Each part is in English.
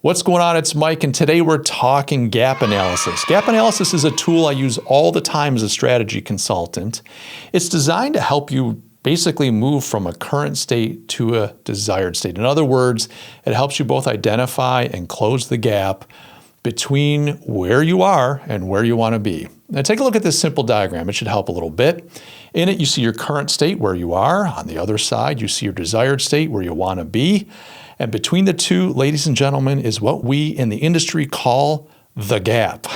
What's going on? It's Mike, and today we're talking gap analysis. Gap analysis is a tool I use all the time as a strategy consultant. It's designed to help you basically move from a current state to a desired state. In other words, it helps you both identify and close the gap between where you are and where you want to be. Now take a look at this simple diagram. It should help a little bit. In it, you see your current state where you are. On the other side, you see your desired state where you want to be. And between the two, ladies and gentlemen, is what we in the industry call the gap.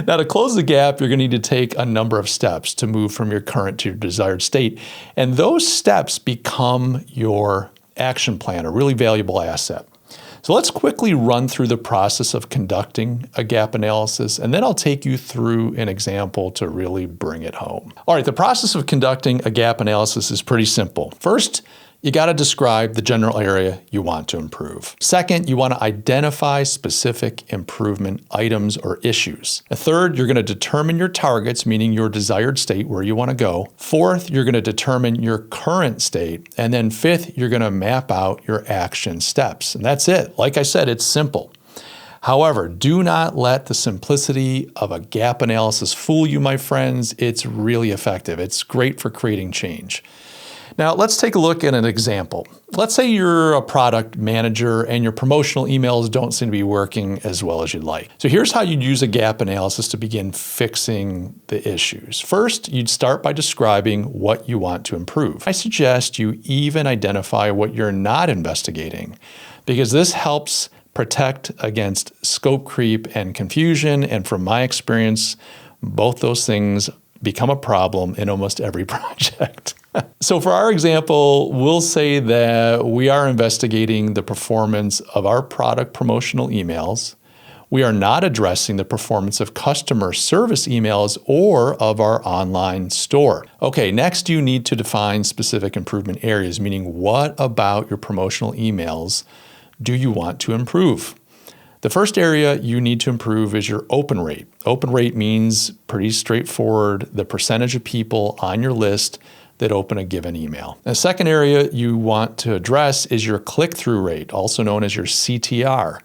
Now, to close the gap, you're going to need to take a number of steps to move from your current to your desired state. And those steps become your action plan, a really valuable asset. So let's quickly run through the process of conducting a gap analysis, and then I'll take you through an example to really bring it home. All right, the process of conducting a gap analysis is pretty simple. First, you got to describe the general area you want to improve. Second, you want to identify specific improvement items or issues. Third, you're going to determine your targets, meaning your desired state, where you want to go. Fourth, you're going to determine your current state. And then fifth, you're going to map out your action steps. And that's it. Like I said, it's simple. However, do not let the simplicity of a gap analysis fool you, my friends. It's really effective. It's great for creating change. Now, let's take a look at an example. Let's say you're a product manager and your promotional emails don't seem to be working as well as you'd like. So here's how you'd use a gap analysis to begin fixing the issues. First, you'd start by describing what you want to improve. I suggest you even identify what you're not investigating, because this helps protect against scope creep and confusion. And from my experience, both those things become a problem in almost every project. So for our example, we'll say that we are investigating the performance of our product promotional emails. We are not addressing the performance of customer service emails or of our online store. Okay, next you need to define specific improvement areas, meaning what about your promotional emails do you want to improve? The first area you need to improve is your open rate. Open rate means pretty straightforward, the percentage of people on your list that open a given email. The second area you want to address is your click-through rate, also known as your CTR.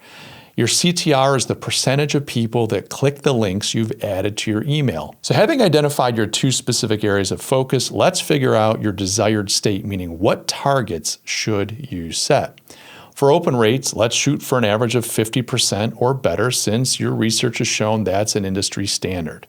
Your CTR is the percentage of people that click the links you've added to your email. So having identified your two specific areas of focus, let's figure out your desired state, meaning what targets should you set. For open rates, let's shoot for an average of 50% or better, since your research has shown that's an industry standard.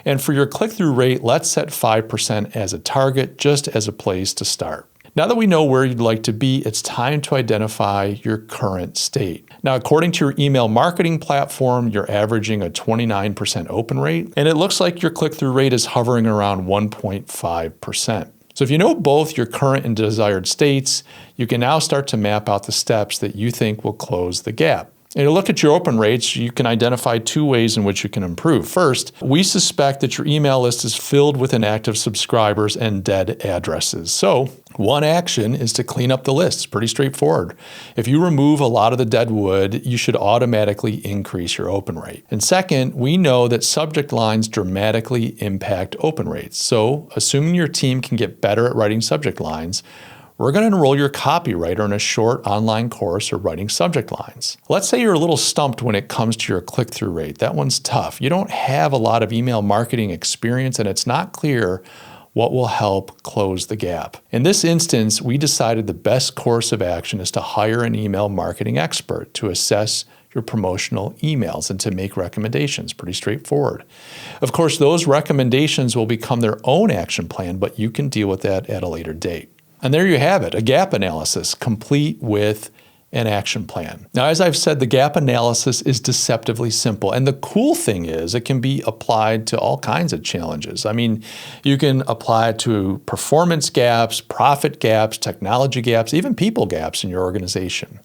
And for your click-through rate, let's set 5% as a target, just as a place to start. Now that we know where you'd like to be, it's time to identify your current state. Now, according to your email marketing platform, you're averaging a 29% open rate, and it looks like your click-through rate is hovering around 1.5%. So if you know both your current and desired states, you can now start to map out the steps that you think will close the gap. And to look at your open rates, you can identify two ways in which you can improve. First, we suspect that your email list is filled with inactive subscribers and dead addresses. So one action is to clean up the list. It's pretty straightforward. If you remove a lot of the dead wood, you should automatically increase your open rate. And second, we know that subject lines dramatically impact open rates. So assuming your team can get better at writing subject lines, we're going to enroll your copywriter in a short online course of writing subject lines. Let's say you're a little stumped when it comes to your click-through rate. That one's tough. You don't have a lot of email marketing experience, and it's not clear what will help close the gap. In this instance, we decided the best course of action is to hire an email marketing expert to assess your promotional emails and to make recommendations. Pretty straightforward. Of course, those recommendations will become their own action plan, but you can deal with that at a later date. And there you have it, a gap analysis complete with an action plan. Now, as I've said, the gap analysis is deceptively simple. And the cool thing is it can be applied to all kinds of challenges. I mean, you can apply it to performance gaps, profit gaps, technology gaps, even people gaps in your organization.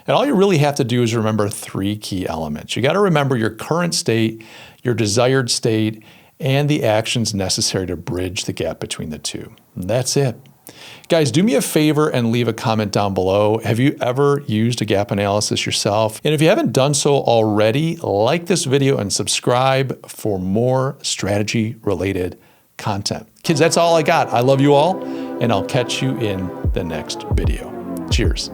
And all you really have to do is remember three key elements. You got to remember your current state, your desired state, and the actions necessary to bridge the gap between the two. And that's it. Guys, do me a favor and leave a comment down below. Have you ever used a gap analysis yourself? And if you haven't done so already, like this video and subscribe for more strategy-related content. Kids, that's all I got. I love you all, and I'll catch you in the next video. Cheers.